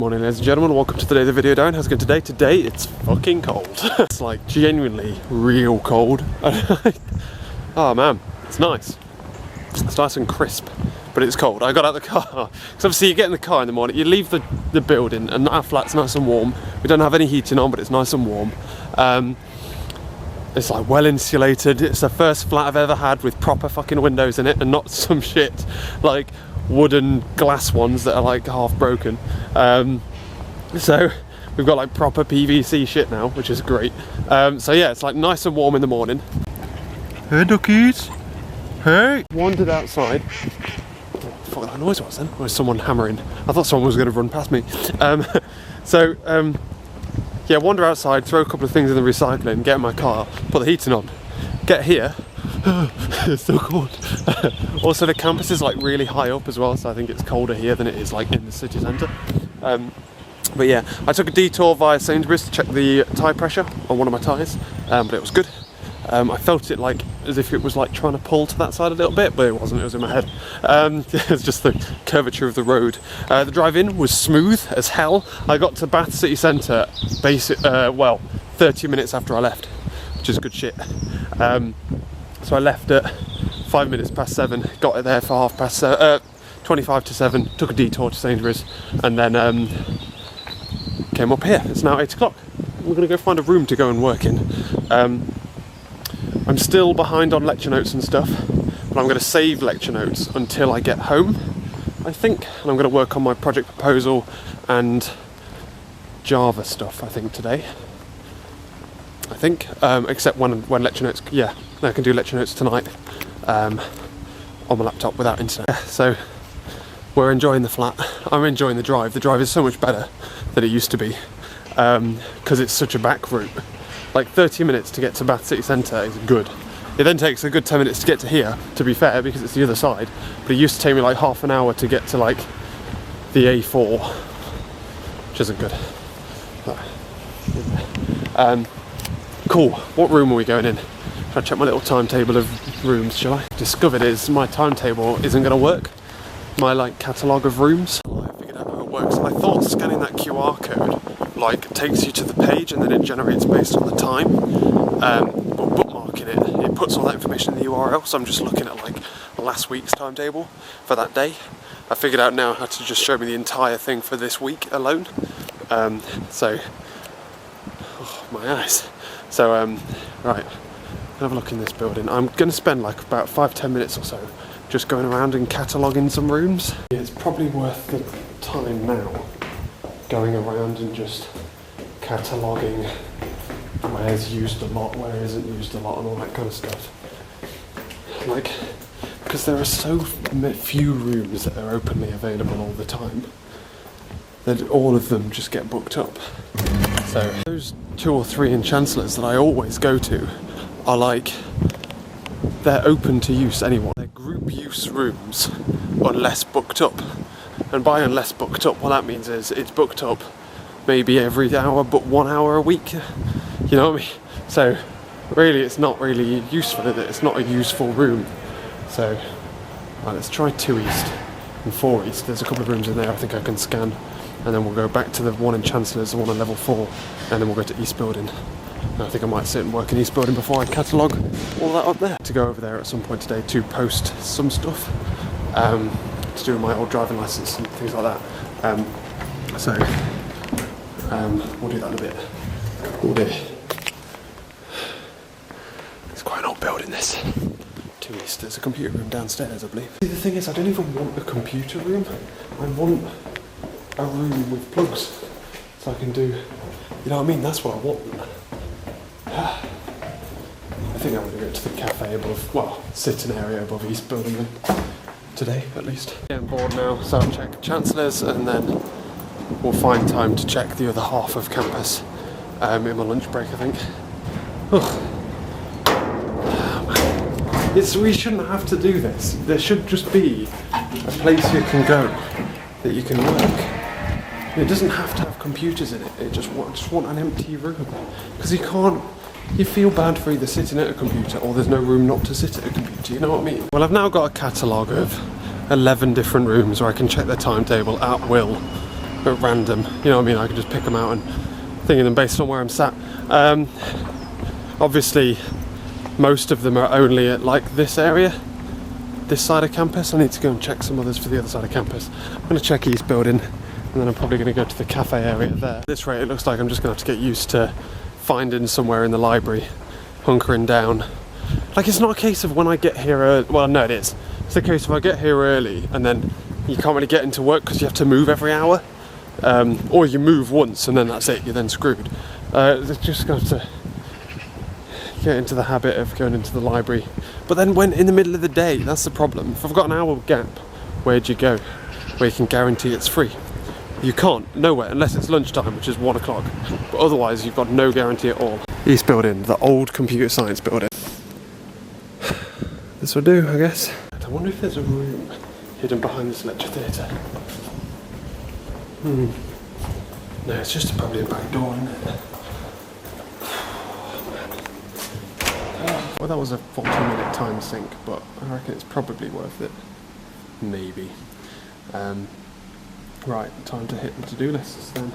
Morning ladies and gentlemen, welcome to today's video down. How's it going today? Today it's fucking cold. It's like genuinely real cold. Oh man, it's nice. It's nice and crisp, but it's cold. I got out of the car, because obviously you get in the car in the morning, you leave the building and our flat's nice and warm. We don't have any heating on, but it's nice and warm. It's like well insulated. It's the first flat I've ever had with proper fucking windows in it and not some shit like wooden glass ones that are like half broken. So we've got like proper PVC shit now, which is great. So yeah, it's like nice and warm in the morning. Hey duckies, hey! Wandered outside. What the fuck that noise was then? Or was someone hammering? I thought someone was going to run past me. Yeah, wander outside, throw a couple of things in the recycling, get in my car, put the heating on, get here. It's so cold. Also the campus is like really high up as well, so I think it's colder here than it is like in the city centre. But yeah, I took a detour via Sainsbury's to check the tyre pressure on one of my tyres, but it was good. I felt it like as if it was like trying to pull to that side a little bit, but it wasn't, it was in my head. It's just the curvature of the road. The drive in was smooth as hell. I got to Bath city centre 30 minutes after I left, which is good shit. So I left at 5 minutes past 7, got it there for 25 to 7, took a detour to Sainsbury's, and then came up here. It's now 8 o'clock. We're going to go find a room to go and work in. I'm still behind on lecture notes and stuff, but I'm going to save lecture notes until I get home, I think, and I'm going to work on my project proposal and Java stuff, I think, today. I think, except when lecture notes, yeah, I can do lecture notes tonight on my laptop without internet. So we're enjoying the flat. I'm enjoying the drive. The drive is so much better than it used to be, because it's such a back route. Like 30 minutes to get to Bath city centre is good. It then takes a good 10 minutes to get to here, to be fair, because it's the other side. But it used to take me like half an hour to get to like the A4, which isn't good. Cool, what room are we going in? Should I check my little timetable of rooms, shall I? Discovered is my timetable isn't going to work. My like catalogue of rooms. I figured out how it works. I thought scanning that QR code like takes you to the page and then it generates based on the time. But bookmarking it puts all that information in the URL, so I'm just looking at like last week's timetable for that day. I figured out now how to just show me the entire thing for this week alone. So, oh, my eyes. So, right, have a look in this building. I'm going to spend like about 5-10 minutes or so just going around and cataloguing some rooms. Yeah, it's probably worth the time now, going around and just cataloguing where's used a lot, where isn't used a lot, and all that kind of stuff. Like, because there are so few rooms that are openly available all the time, that all of them just get booked up. So those 2 or 3 in Chancellors that I always go to are like, they're open to use anyway. They're group use rooms unless booked up. And by unless booked up, what that means is it's booked up maybe every hour but 1 hour a week. You know what I mean? So really it's not really useful, is it? It's not a useful room. So right, let's try 2 East and 4 East. There's a couple of rooms in there I think I can scan. And then we'll go back to the one in Chancellors, the one on level 4, and then we'll go to East Building. And I think I might sit and work in East Building before I catalogue all that up there. To go over there at some point today to post some stuff. To do with my old driving licence and things like that. We'll do that in a bit. All day. It's quite an old building, this. 2 East. There's a computer room downstairs, I believe. See, the thing is, I don't even want a computer room. I want a room with plugs, so I can do, you know what I mean? That's what I want. I think I'm going to go to the cafe above, well, sitting area above East Building then. Today, at least. Getting bored now, so I'll check Chancellors and then we'll find time to check the other half of campus in my lunch break, I think. We shouldn't have to do this. There should just be a place you can go that you can work. It doesn't have to have computers in it. I just want an empty room, because you feel bad for either sitting at a computer or there's no room not to sit at a computer, you know what I mean? Well, I've now got a catalogue of 11 different rooms where I can check their timetable at will at random. You know what I mean? I can just pick them out and thinking them based on where I'm sat. Obviously, most of them are only at like this area, this side of campus. I need to go and check some others for the other side of campus. I'm going to check East Building, and then I'm probably going to go to the cafe area there. At this rate, it looks like I'm just going to have to get used to finding somewhere in the library, hunkering down. Like, it's not a case of when I get here early. Well, no, it is. It's a case of I get here early and then you can't really get into work because you have to move every hour, or you move once and then that's it. You're then screwed. Just going to get into the habit of going into the library. But then when in the middle of the day, that's the problem. If I've got an hour gap, where'd you go? Where you can guarantee it's free? You can't, nowhere, unless it's lunchtime, which is 1 o'clock. But otherwise, you've got no guarantee at all. East Building, the old computer science building. This will do, I guess. I wonder if there's a room hidden behind this lecture theatre. No, it's just probably a back door, isn't it? Well, that was a 40-minute time sink, but I reckon it's probably worth it. Maybe. Right, time to hit the to-do lists then.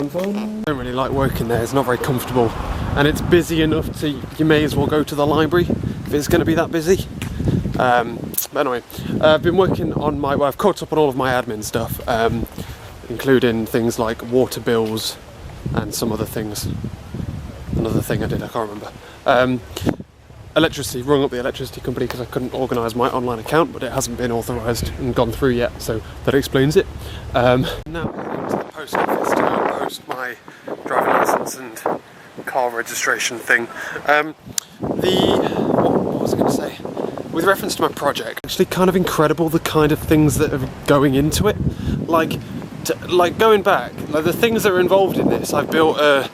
Fun. I don't really like working there, it's not very comfortable. And it's busy enough to, you may as well go to the library if it's going to be that busy. But anyway, I've been working on my, well, I've caught up on all of my admin stuff, including things like water bills and some other things. Another thing I did, I can't remember. Electricity, rung up the electricity company because I couldn't organise my online account, but it hasn't been authorised and gone through yet, so that explains it. Now heading to the post office to go and post my driving licence and car registration thing. What was I going to say? With reference to my project, actually kind of incredible the kind of things that are going into it. Like going back, like the things that are involved in this, I've built a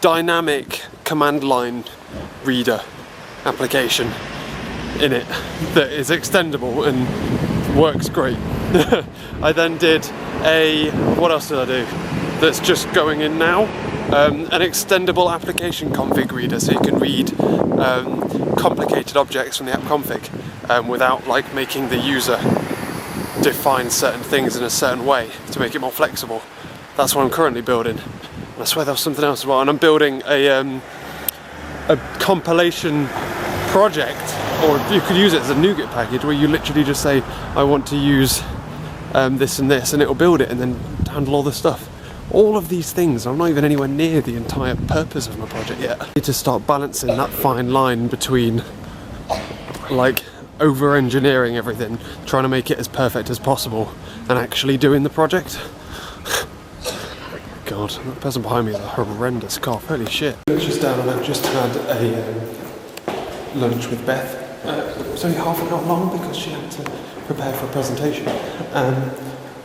dynamic command line reader application in it that is extendable and works great. I then did what else did I do? That's just going in now. An extendable application config reader, so you can read complicated objects from the app config without like making the user define certain things in a certain way to make it more flexible. That's what I'm currently building. And I swear there was something else as well. And I'm building a compilation project, or you could use it as a NuGet package where you literally just say, I want to use this and this, and it'll build it and then handle all the stuff. All of these things, I'm not even anywhere near the entire purpose of my project yet. I need to start balancing that fine line between like over-engineering everything, trying to make it as perfect as possible, and actually doing the project. God, that person behind me has a horrendous cough, holy shit. It's just down and I've just had a lunch with Beth. It was only half an hour long because she had to prepare for a presentation.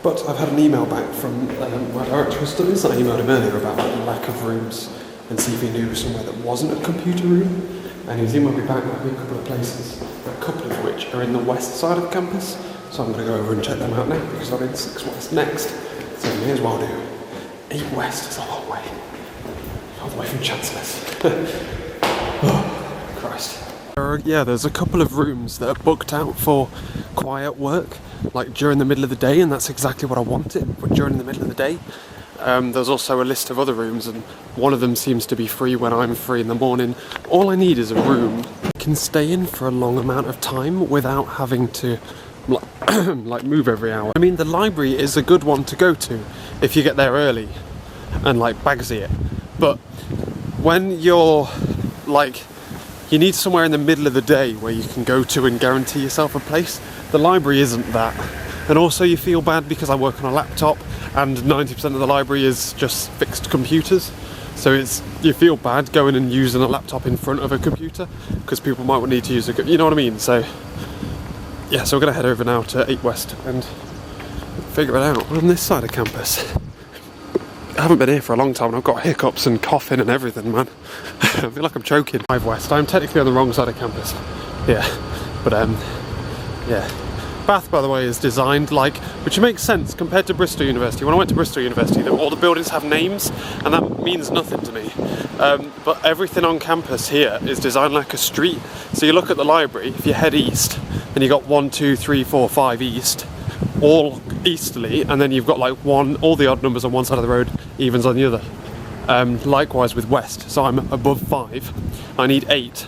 But I've had an email back from my director of studies. I emailed him earlier about the lack of rooms and see if he knew somewhere that wasn't a computer room. And he's emailed me back with a couple of places, a couple of which are in the west side of campus. So I'm going to go over and check them out now because I'm in 6 West next. So may as well do. 8 West is a long way. All the way from Chancellor's. Oh, Christ. There's a couple of rooms that are booked out for quiet work, like during the middle of the day, and that's exactly what I wanted, during the middle of the day. There's also a list of other rooms, and one of them seems to be free when I'm free in the morning. All I need is a room I can stay in for a long amount of time without having to like move every hour. I mean, the library is a good one to go to if you get there early and like bagsy it. But when you're like, you need somewhere in the middle of the day where you can go to and guarantee yourself a place. The library isn't that. And also you feel bad because I work on a laptop and 90% of the library is just fixed computers. So you feel bad going and using a laptop in front of a computer because people might need to use a, you know what I mean? So yeah, so we're going to head over now to 8 West and figure it out on this side of campus. I haven't been here for a long time and I've got hiccups and coughing and everything, man. I feel like I'm choking. 5 West, I'm technically on the wrong side of campus. Yeah, but yeah. Bath, by the way, is designed like, which makes sense compared to Bristol University. When I went to Bristol University, all the buildings have names and that means nothing to me. But everything on campus here is designed like a street. So you look at the library, if you head east, and you got 1, 2, 3, 4, 5 east, all easterly, and then you've got like all the odd numbers on one side of the road, evens on the other. Likewise with west, so I'm above 5. I need 8.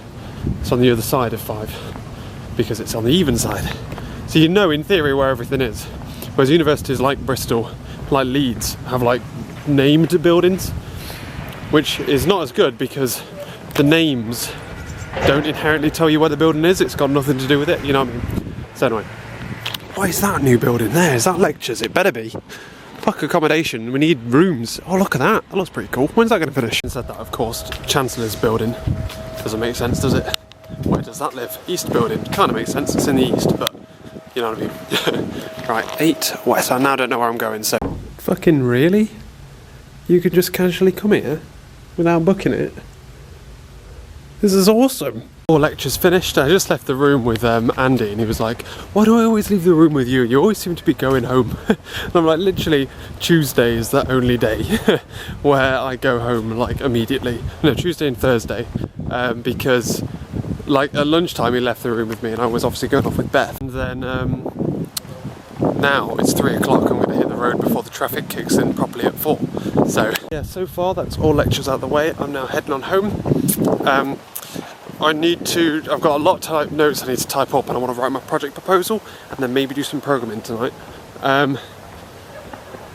It's on the other side of 5 because it's on the even side. So you know in theory where everything is. Whereas universities like Bristol, like Leeds, have like named buildings, which is not as good because the names don't inherently tell you where the building is. It's got nothing to do with it, you know what I mean? So anyway, why is that new building there? Is that lectures? It better be. Fuck accommodation, we need rooms. Oh, look at that. That looks pretty cool. When's that going to finish? Said that, of course, Chancellor's building. Doesn't make sense, does it? Where does that live? East building. Kind of makes sense. It's in the east, but you know what I mean. Right, 8 west. I now don't know where I'm going, so. Fucking really? You could just casually come here without booking it? This is awesome. All lectures finished. I just left the room with Andy, and he was like, why do I always leave the room with you? You always seem to be going home. And I'm like, literally, Tuesday is the only day where I go home, like, immediately. No, Tuesday and Thursday, because, like, at lunchtime he left the room with me, and I was obviously going off with Beth. And then, now it's 3 o'clock, I'm going to hit the road before the traffic kicks in properly at 4. So, yeah, so far that's all lectures out of the way. I'm now heading on home. I've got a lot of notes I need to type up, and I want to write my project proposal and then maybe do some programming tonight.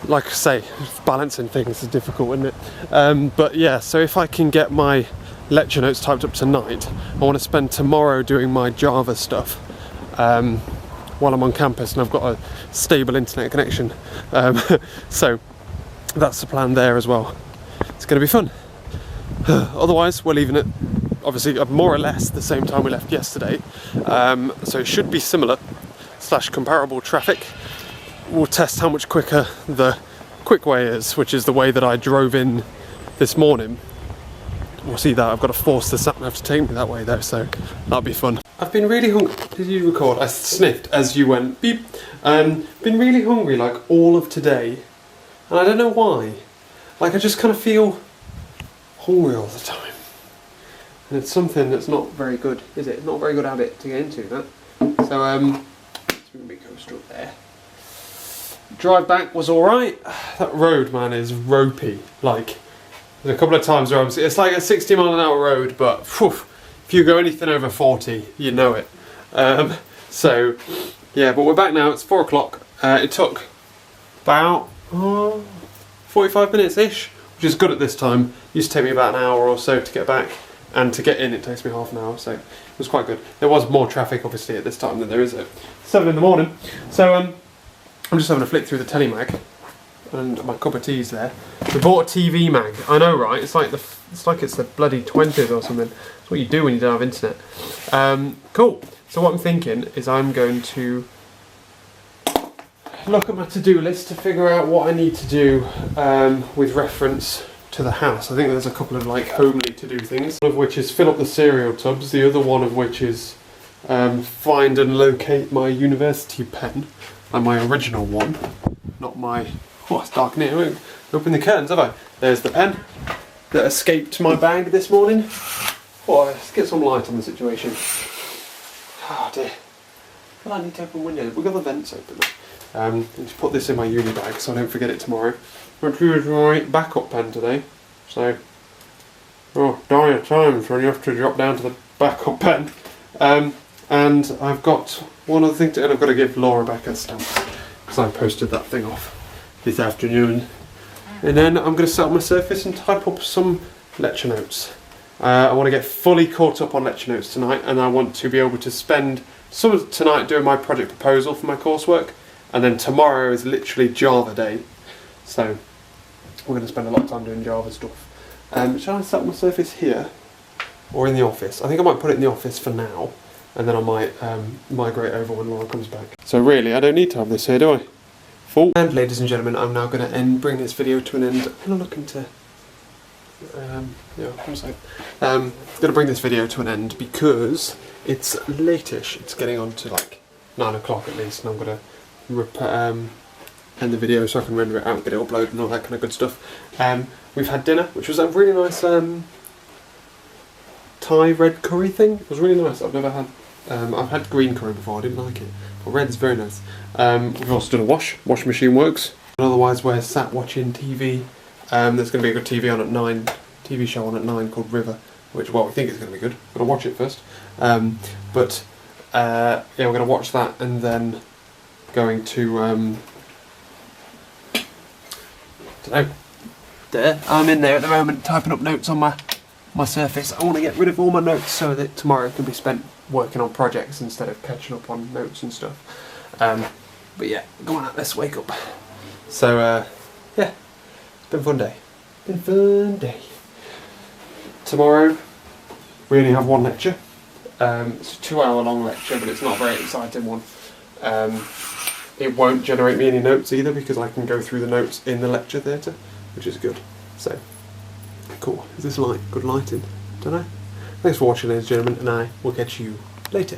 Like I say, balancing things is difficult, isn't it? But yeah, so if I can get my lecture notes typed up tonight, I want to spend tomorrow doing my Java stuff while I'm on campus and I've got a stable internet connection. So that's the plan there as well. It's going to be fun. Otherwise, we're leaving it obviously more or less the same time we left yesterday, so it should be similar / comparable traffic. We'll test how much quicker the quick way is, which is the way that I drove in this morning. We'll see that. I've got to force the sat nav to take me that way though, so that'll be fun. I've been really hungry. Did you record? I sniffed as you went beep. Been really hungry like all of today, and I don't know why. Like, I just kind of feel hungry all the time. And it's something that's not very good, is it? Not a very good habit to get into, that. So, it's going to be coaster up there. Drive back was alright. That road, man, is ropey. Like, there's a couple of times where it's like a 60 mile an hour road, but whew, if you go anything over 40, you know it. So, yeah, but we're back now. It's 4 o'clock. It took about 45 minutes-ish, which is good at this time. It used to take me about an hour or so to get back. And to get in, it takes me half an hour, so it was quite good. There was more traffic, obviously, at this time than there is at 7 in the morning. So I'm just having a flick through the telly mag, and my cup of tea's there. We bought a TV mag. I know, right? It's like it's the bloody 20s or something. It's what you do when you don't have internet. Cool. So what I'm thinking is I'm going to look at my to-do list to figure out what I need to do with reference to the house. I think there's a couple of like homely to do things. One of which is fill up the cereal tubs. The other one of which is find and locate my university pen, and my original one, not my. Oh, it's dark in here. I won't open the curtains, have I? There's the pen that escaped my bag this morning. Oh, let's get some light on the situation. Oh dear. Well, I need to open windows. We've got the vents open. And just put this in my uni bag so I don't forget it tomorrow. I'm going to use my backup pen today, so dire times when you have to drop down to the backup pen. And I've got one other thing to, and I've got to give Laura back her stamps because I posted that thing off this afternoon. And then I'm going to set up my Surface and type up some lecture notes. I want to get fully caught up on lecture notes tonight, and I want to be able to spend some of tonight doing my project proposal for my coursework, and then tomorrow is literally Java day. So we're going to spend a lot of time doing Java stuff. Shall I set up my Surface here or in the office? I think I might put it in the office for now, and then I might migrate over when Laura comes back. So really, I don't need to have this here, do I? Full. And ladies and gentlemen, I'm now going to bring this video to an end. I'm going to look into... going to bring this video to an end because it's late-ish. It's getting on to like 9 o'clock at least, and I'm going to end the video so I can render it out, get it uploaded and all that kind of good stuff. We've had dinner, which was a really nice Thai red curry thing. It was really nice. I've never had I've had green curry before, I didn't like it. But red's very nice. We've also done a wash machine works. And otherwise we're sat watching TV. There's going to be a good TV on at 9, TV show on at 9 called River, which, well, we think is going to be good. We're going to watch it first. Yeah, we're going to watch that and then going to, don't know. There, I'm in there at the moment typing up notes on my Surface. I want to get rid of all my notes so that tomorrow can be spent working on projects instead of catching up on notes and stuff. But yeah, go on, let's wake up. So yeah, it's been a fun day. Tomorrow we only have one lecture. It's a 2-hour long lecture, but it's not a very exciting one. It won't generate me any notes either because I can go through the notes in the lecture theatre, which is good. So cool. Is this light good lighting? Don't know. Thanks for watching, ladies and gentlemen, and I will catch you later.